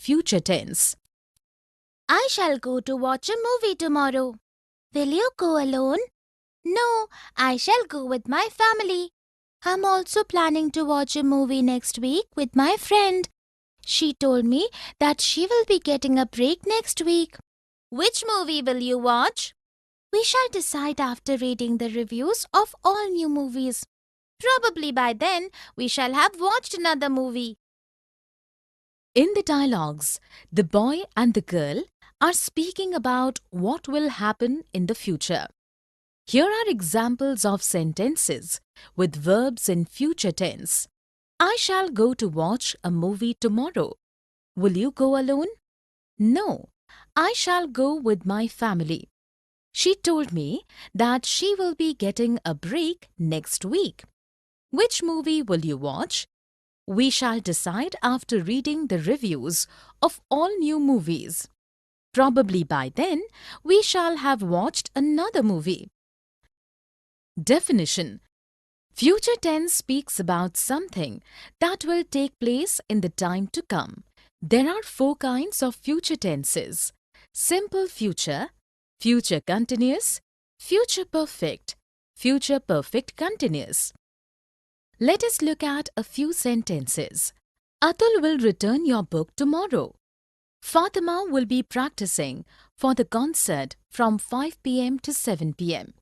future tense. I shall go to watch a movie tomorrow. Will you go alone? No, I shall go with my family. I'm also planning to watch a movie next week with my friend. She told me that she will be getting a break next week. Which movie will you watch? We shall decide after reading the reviews of all new movies. Probably by then we shall have watched another movie. In the dialogues, the boy and the girl are speaking about what will happen in the future. Here are examples of sentences with verbs in future tense. I shall go to watch a movie tomorrow. Will you go alone? No, I shall go with my family. She told me that she will be getting a break next week. Which movie will you watch? We shall decide after reading the reviews of all new movies. Probably by then, we shall have watched another movie. Definition: future tense speaks about something that will take place in the time to come. There are 4 kinds of future tenses: simple future, future continuous, future perfect, future perfect continuous. Let us look at a few sentences. Atul will return your book tomorrow. Fatima will be practicing for the concert from 5 p.m. to 7 p.m.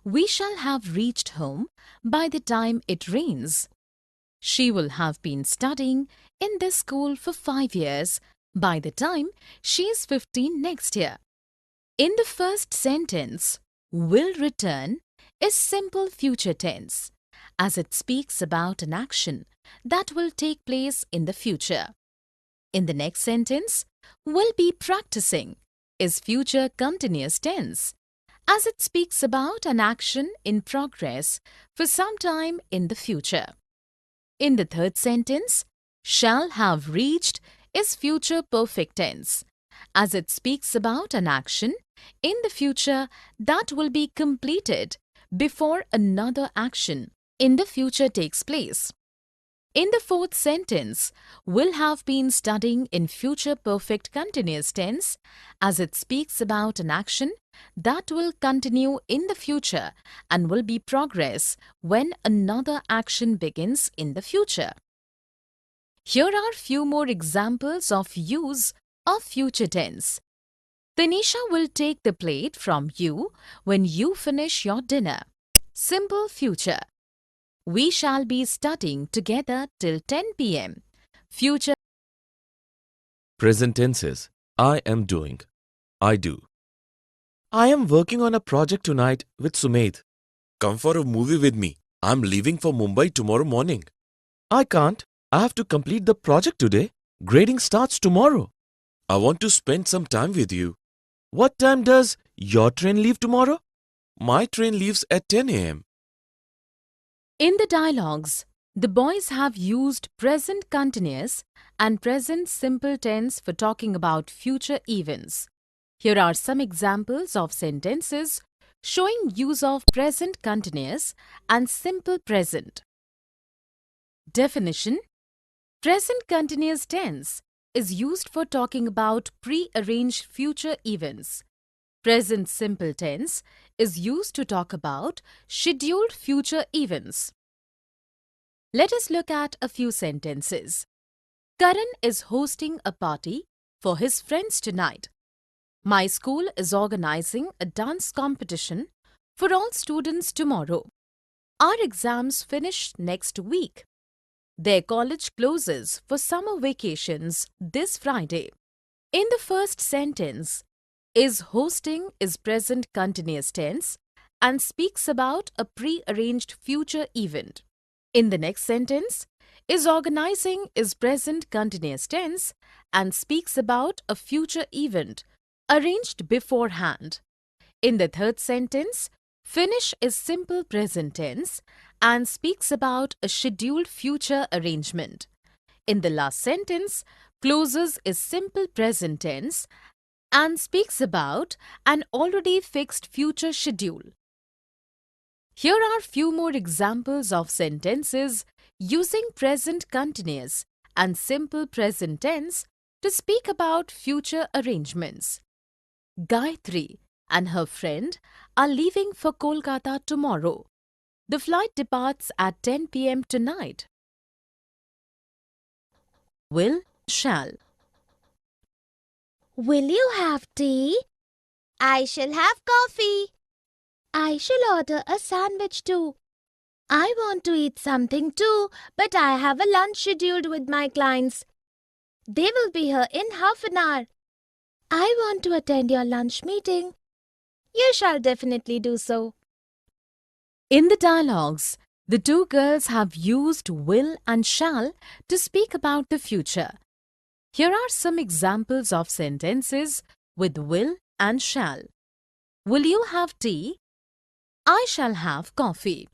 We shall have reached home by the time it rains. She will have been studying in this school for 5 years by the time she is 15 next year. In the first sentence, will return is simple future tense, as it speaks about an action that will take place in the future. In the next sentence, will be practicing is future continuous tense, as it speaks about an action in progress for some time in the future. In the third sentence, shall have reached is future perfect tense, as it speaks about an action in the future that will be completed before another action in the future takes place. In the fourth sentence, will have been studying in future perfect continuous tense, as it speaks about an action that will continue in the future and will be progress when another action begins in the future. Here are few more examples of use of future tense. Tanisha will take the plate from you when you finish your dinner. Simple future. We shall be studying together till 10 p.m. Future Present tenses. I am doing. I do. I am working on a project tonight with Sumedh. Come for a movie with me. I'm leaving for Mumbai tomorrow morning. I can't. I have to complete the project today. Grading starts tomorrow. I want to spend some time with you. What time does your train leave tomorrow? My train leaves at 10 a.m. In the dialogues, the boys have used present continuous and present simple tense for talking about future events. Here are some examples of sentences showing use of present continuous and simple present. Definition: present continuous tense is used for talking about pre-arranged future events. Present simple tense is used to talk about scheduled future events. Let us look at a few sentences. Karan is hosting a party for his friends tonight. My school is organizing a dance competition for all students tomorrow. Our exams finish next week. Their college closes for summer vacations this Friday. In the first sentence, is hosting is present continuous tense and speaks about a pre-arranged future event. In the next sentence, is organizing is present continuous tense and speaks about a future event arranged beforehand. In the third sentence, finish is simple present tense and speaks about a scheduled future arrangement. In the last sentence, closes is simple present tense and speaks about an already fixed future schedule. Here are few more examples of sentences using present continuous and simple present tense to speak about future arrangements. Gayatri and her friend are leaving for Kolkata tomorrow. The flight departs at 10 p.m. tonight. Will, shall. Will you have tea? I shall have coffee. I shall order a sandwich too. I want to eat something too, but I have a lunch scheduled with my clients. They will be here in half an hour. I want to attend your lunch meeting. You shall definitely do so. In the dialogues, the two girls have used will and shall to speak about the future. Here are some examples of sentences with will and shall. Will you have tea? I shall have coffee.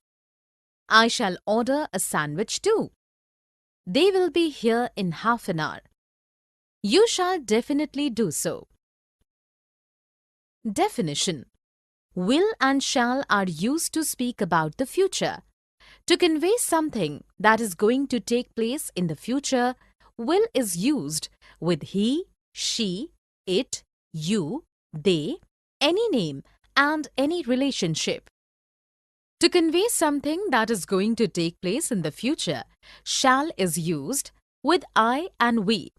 I shall order a sandwich too. They will be here in half an hour. You shall definitely do so. Definition. Will and shall are used to speak about the future. To convey something that is going to take place in the future, will is used with he, she, it, you, they, any name, and any relationship. To convey something that is going to take place in the future, shall is used with I and we.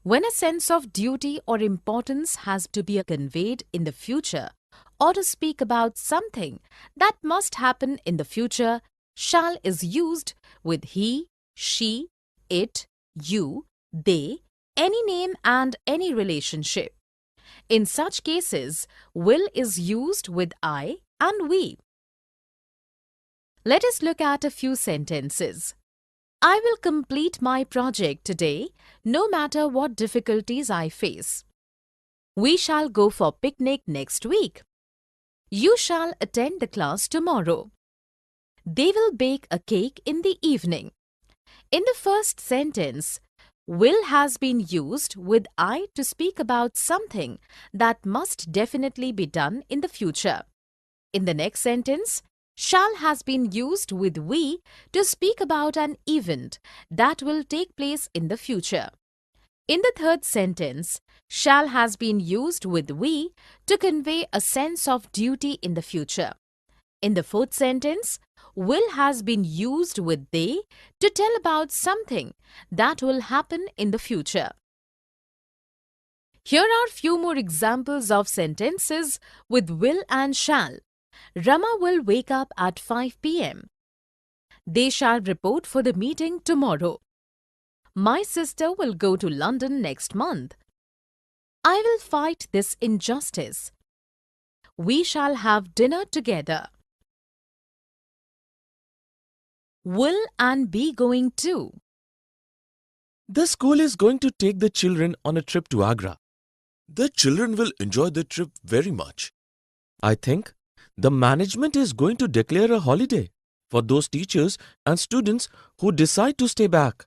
When a sense of duty or importance has to be conveyed in the future, or to speak about something that must happen in the future, shall is used with he, she, it, you, they, any name and any relationship. In such cases, will is used with I and we. Let us look at a few sentences. I will complete my project today, no matter what difficulties I face. We shall go for picnic next week. You shall attend the class tomorrow. They will bake a cake in the evening. In the first sentence, will has been used with I to speak about something that must definitely be done in the future. In the next sentence, shall has been used with we to speak about an event that will take place in the future. In the third sentence, shall has been used with we to convey a sense of duty in the future. In the fourth sentence, will has been used with they to tell about something that will happen in the future. Here are few more examples of sentences with will and shall. Rama will wake up at 5 p.m. They shall report for the meeting tomorrow. My sister will go to London next month. I will fight this injustice. We shall have dinner together. Will and be going to. The school is going to take the children on a trip to Agra. The children will enjoy the trip very much. I think the management is going to declare a holiday for those teachers and students who decide to stay back.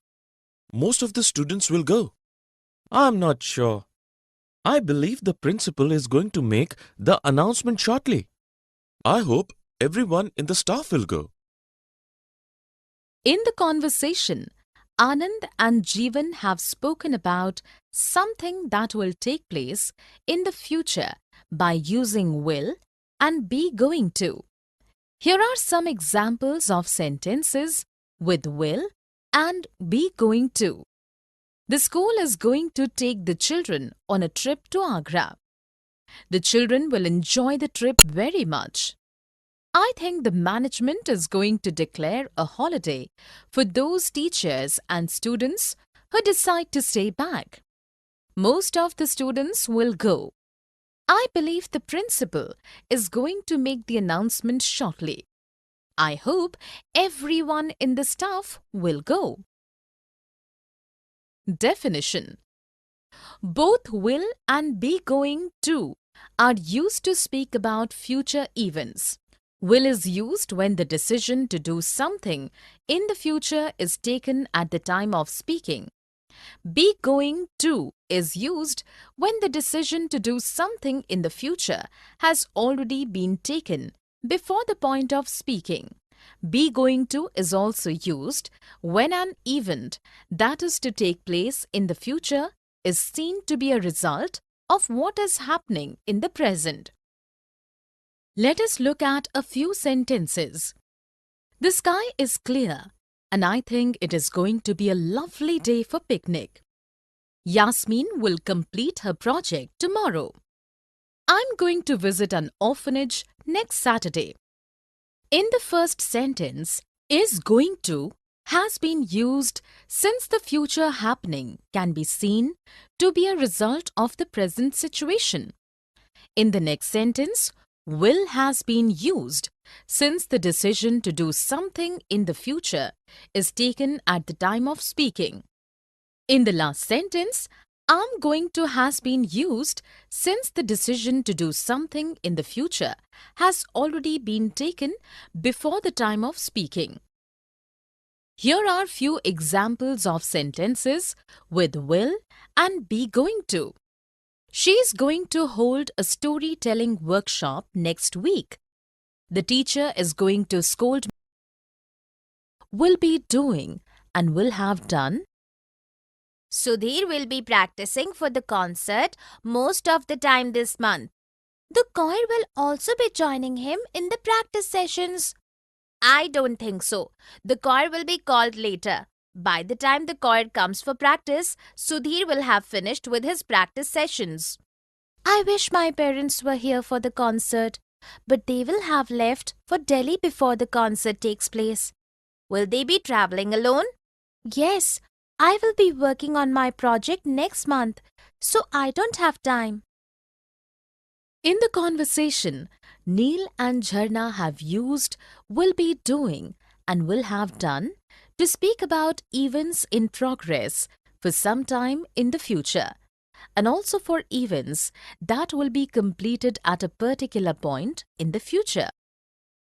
Most of the students will go. I'm not sure. I believe the principal is going to make the announcement shortly. I hope everyone in the staff will go. In the conversation, Anand and Jeevan have spoken about something that will take place in the future by using will and be going to. Here are some examples of sentences with will and be going to. The school is going to take the children on a trip to Agra. The children will enjoy the trip very much. I think the management is going to declare a holiday for those teachers and students who decide to stay back. Most of the students will go. I believe the principal is going to make the announcement shortly. I hope everyone in the staff will go. Definition. Both will and be going to are used to speak about future events. Will is used when the decision to do something in the future is taken at the time of speaking. Be going to is used when the decision to do something in the future has already been taken before the point of speaking. Be going to is also used when an event that is to take place in the future is seen to be a result of what is happening in the present. Let us look at a few sentences. The sky is clear, and I think it is going to be a lovely day for picnic. Yasmin will complete her project tomorrow. I'm going to visit an orphanage next Saturday. In the first sentence, is going to has been used since the future happening can be seen to be a result of the present situation. In the next sentence, will has been used since the decision to do something in the future is taken at the time of speaking. In the last sentence, I'm going to has been used since the decision to do something in the future has already been taken before the time of speaking. Here are few examples of sentences with will and be going to. She is going to hold a storytelling workshop next week. The teacher is going to scold me. Will be doing and will have done. Sudhir will be practicing for the concert most of the time this month. The choir will also be joining him in the practice sessions. I don't think so. The choir will be called later. By the time the choir comes for practice, Sudhir will have finished with his practice sessions. I wish my parents were here for the concert, but they will have left for Delhi before the concert takes place. Will they be traveling alone? Yes, I will be working on my project next month, so I don't have time. In the conversation, Neil and Jharna have used will be doing and will have done to speak about events in progress for some time in the future, and also for events that will be completed at a particular point in the future.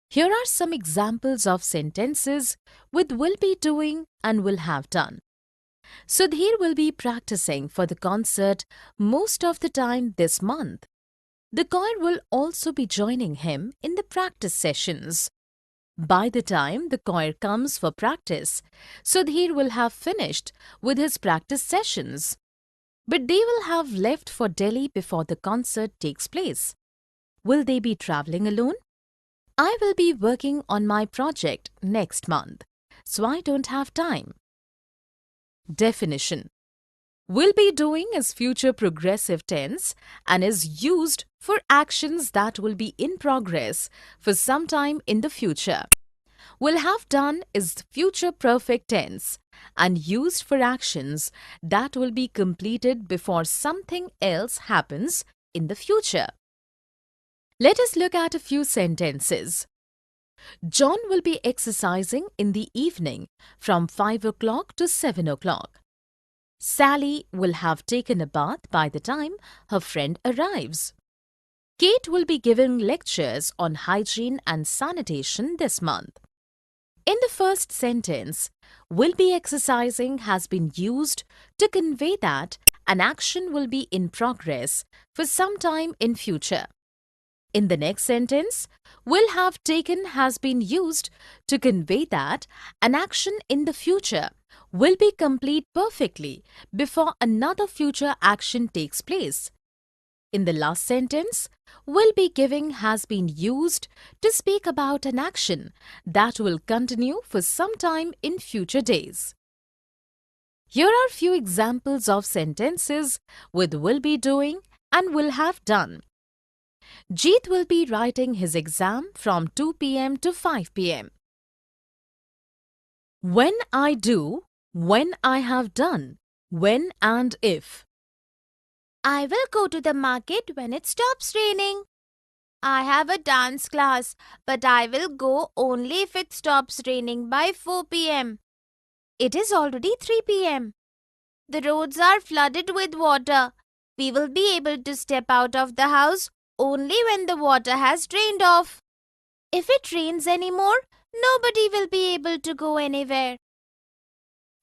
Here are some examples of sentences with will be doing and will have done. Sudhir will be practicing for the concert most of the time this month. The choir will also be joining him in the practice sessions. By the time the choir comes for practice, Sudhir will have finished with his practice sessions. But they will have left for Delhi before the concert takes place. Will they be traveling alone? I will be working on my project next month, so I don't have time. Definition: will be doing is future progressive tense and is used for actions that will be in progress for some time in the future. Will have done is future perfect tense and used for actions that will be completed before something else happens in the future. Let us look at a few sentences. John will be exercising in the evening from 5 o'clock to 7 o'clock. Sally will have taken a bath by the time her friend arrives. Kate will be giving lectures on hygiene and sanitation this month. In the first sentence, will be exercising has been used to convey that an action will be in progress for some time in future. In the next sentence, will have taken has been used to convey that an action in the future will be complete perfectly before another future action takes place. In the last sentence, will be giving has been used to speak about an action that will continue for some time in future days. Here are few examples of sentences with will be doing and will have done. Jeet will be writing his exam from 2 p.m. to 5 p.m. When I do, when I have done, when and if. I will go to the market when it stops raining. I have a dance class, but I will go only if it stops raining by 4 p.m. It is already 3 p.m. The roads are flooded with water. We will be able to step out of the house only when the water has drained off. If it rains anymore, nobody will be able to go anywhere.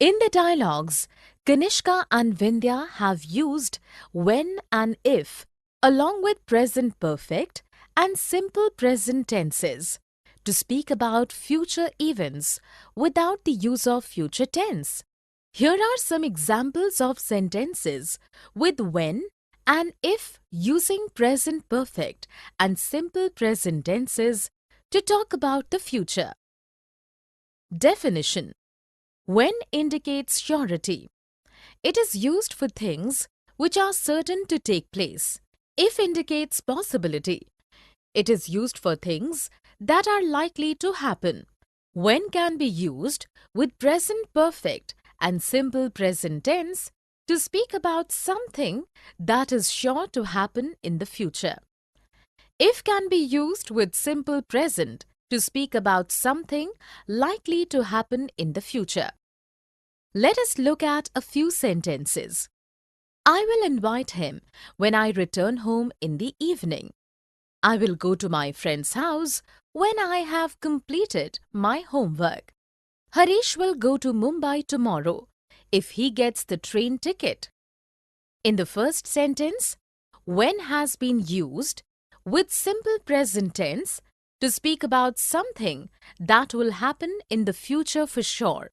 In the dialogues, Kanishka and Vindhya have used when and if along with present perfect and simple present tenses to speak about future events without the use of future tense. Here are some examples of sentences with when and if using present perfect and simple present tenses to talk about the future. Definition: when indicates surety. It is used for things which are certain to take place. If indicates possibility. It is used for things that are likely to happen. When can be used with present perfect and simple present tense to speak about something that is sure to happen in the future. If can be used with simple present to speak about something likely to happen in the future. Let us look at a few sentences. I will invite him when I return home in the evening. I will go to my friend's house when I have completed my homework. Harish will go to Mumbai tomorrow if he gets the train ticket. In the first sentence, when has been used with simple present tense to speak about something that will happen in the future for sure.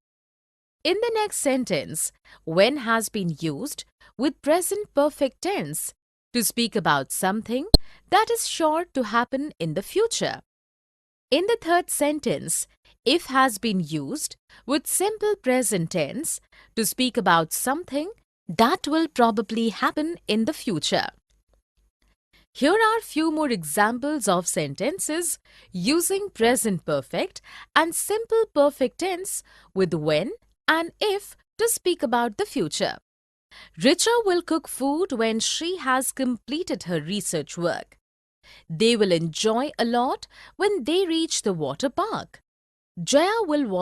In the next sentence, when has been used with present perfect tense to speak about something that is sure to happen in the future. In the third sentence, if has been used with simple present tense to speak about something that will probably happen in the future. Here are few more examples of sentences using present perfect and simple perfect tense with when and if to speak about the future. Richa will cook food when she has completed her research work. They will enjoy a lot when they reach the water park. Jaya will wash